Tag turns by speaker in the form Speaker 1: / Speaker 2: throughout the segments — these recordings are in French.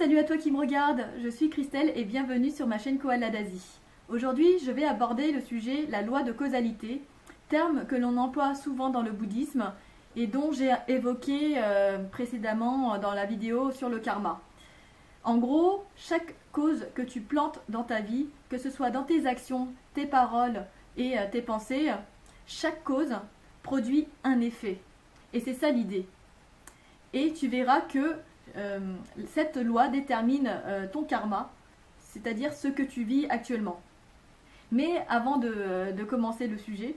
Speaker 1: salut à toi qui me regarde, je suis Christelle et bienvenue sur ma chaîne Koala d'Asie. Aujourd'hui, je vais aborder le sujet la loi de causalité, terme que l'on emploie souvent dans le bouddhisme et dont j'ai évoqué précédemment dans la vidéo sur le karma. En gros, chaque cause que tu plantes dans ta vie, que ce soit dans tes actions, tes paroles et tes pensées, chaque cause produit un effet. Et c'est ça l'idée. Et tu verras que cette loi détermine ton karma, c'est-à-dire ce que tu vis actuellement. Mais avant de commencer le sujet,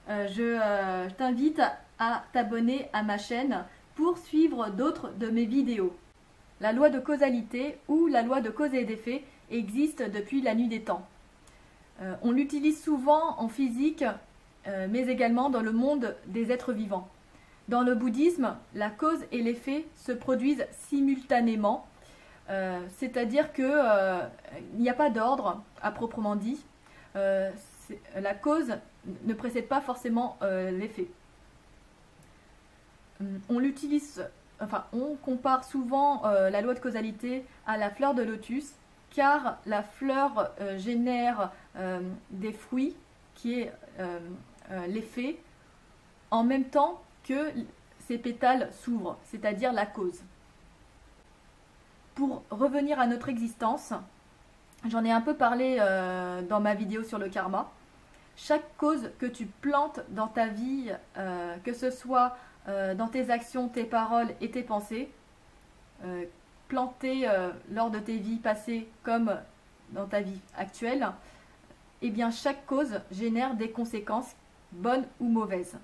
Speaker 1: je t'invite à t'abonner à ma chaîne pour suivre d'autres de mes vidéos. La loi de causalité ou la loi de cause et d'effet existe depuis la nuit des temps. On l'utilise souvent en physique, mais également dans le monde des êtres vivants. Dans le bouddhisme, la cause et l'effet se produisent simultanément, c'est-à-dire qu'il n'y a pas d'ordre à proprement dit. La cause ne précède pas forcément l'effet. On compare souvent la loi de causalité à la fleur de lotus, car la fleur génère des fruits, qui est l'effet, en même temps que ces pétales s'ouvrent, c'est-à-dire la cause. Pour revenir à notre existence, j'en ai un peu parlé dans ma vidéo sur le karma. Chaque cause que tu plantes dans ta vie, que ce soit dans tes actions, tes paroles et tes pensées, plantées lors de tes vies passées comme dans ta vie actuelle, eh bien chaque cause génère des conséquences, bonnes ou mauvaises.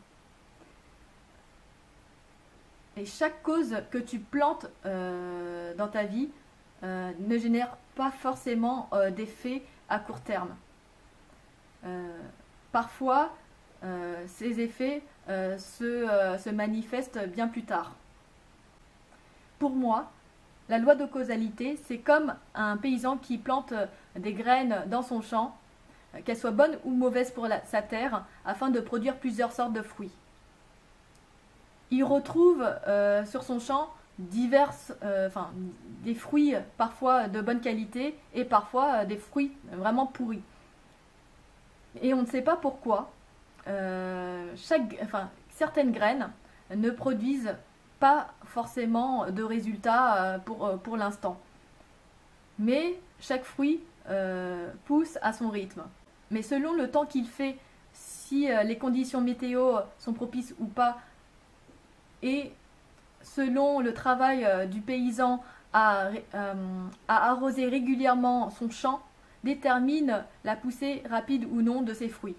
Speaker 1: Et chaque cause que tu plantes dans ta vie ne génère pas forcément d'effets à court terme. Parfois, ces effets se manifestent bien plus tard. Pour moi, la loi de causalité, c'est comme un paysan qui plante des graines dans son champ, qu'elles soient bonnes ou mauvaises pour sa terre, afin de produire plusieurs sortes de fruits. Il retrouve sur son champ des fruits parfois de bonne qualité et parfois des fruits vraiment pourris. Et on ne sait pas pourquoi certaines graines ne produisent pas forcément de résultats pour l'instant. Mais chaque fruit pousse à son rythme. Mais selon le temps qu'il fait, si les conditions météo sont propices ou pas, et selon le travail du paysan à arroser régulièrement son champ, détermine la poussée rapide ou non de ses fruits.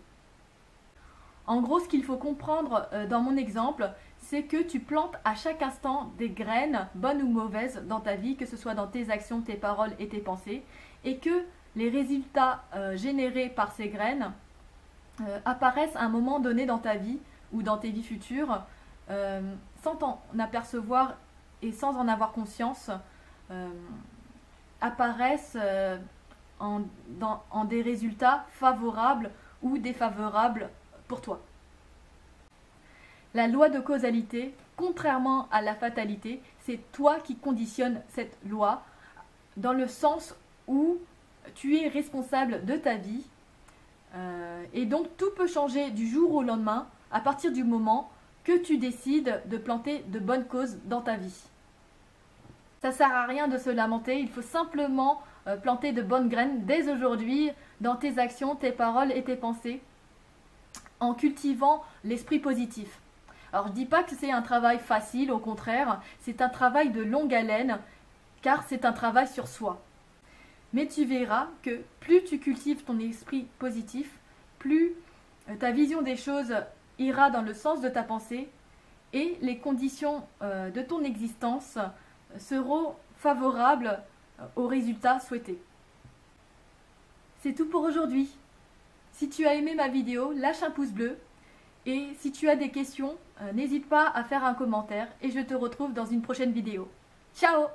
Speaker 1: En gros, ce qu'il faut comprendre dans mon exemple, c'est que tu plantes à chaque instant des graines, bonnes ou mauvaises, dans ta vie, que ce soit dans tes actions, tes paroles et tes pensées, et que les résultats générés par ces graines apparaissent à un moment donné dans ta vie ou dans tes vies futures, sans t'en apercevoir et sans en avoir conscience, apparaissent en des résultats favorables ou défavorables pour toi. La loi de causalité, contrairement à la fatalité, c'est toi qui conditionnes cette loi, dans le sens où tu es responsable de ta vie, et donc tout peut changer du jour au lendemain à partir du moment que tu décides de planter de bonnes causes dans ta vie. Ça ne sert à rien de se lamenter, il faut simplement planter de bonnes graines dès aujourd'hui dans tes actions, tes paroles et tes pensées, en cultivant l'esprit positif. Alors je ne dis pas que c'est un travail facile, au contraire, c'est un travail de longue haleine, car c'est un travail sur soi. Mais tu verras que plus tu cultives ton esprit positif, plus ta vision des choses ira dans le sens de ta pensée et les conditions de ton existence seront favorables aux résultats souhaités. C'est tout pour aujourd'hui. Si tu as aimé ma vidéo, lâche un pouce bleu et si tu as des questions, n'hésite pas à faire un commentaire et je te retrouve dans une prochaine vidéo. Ciao!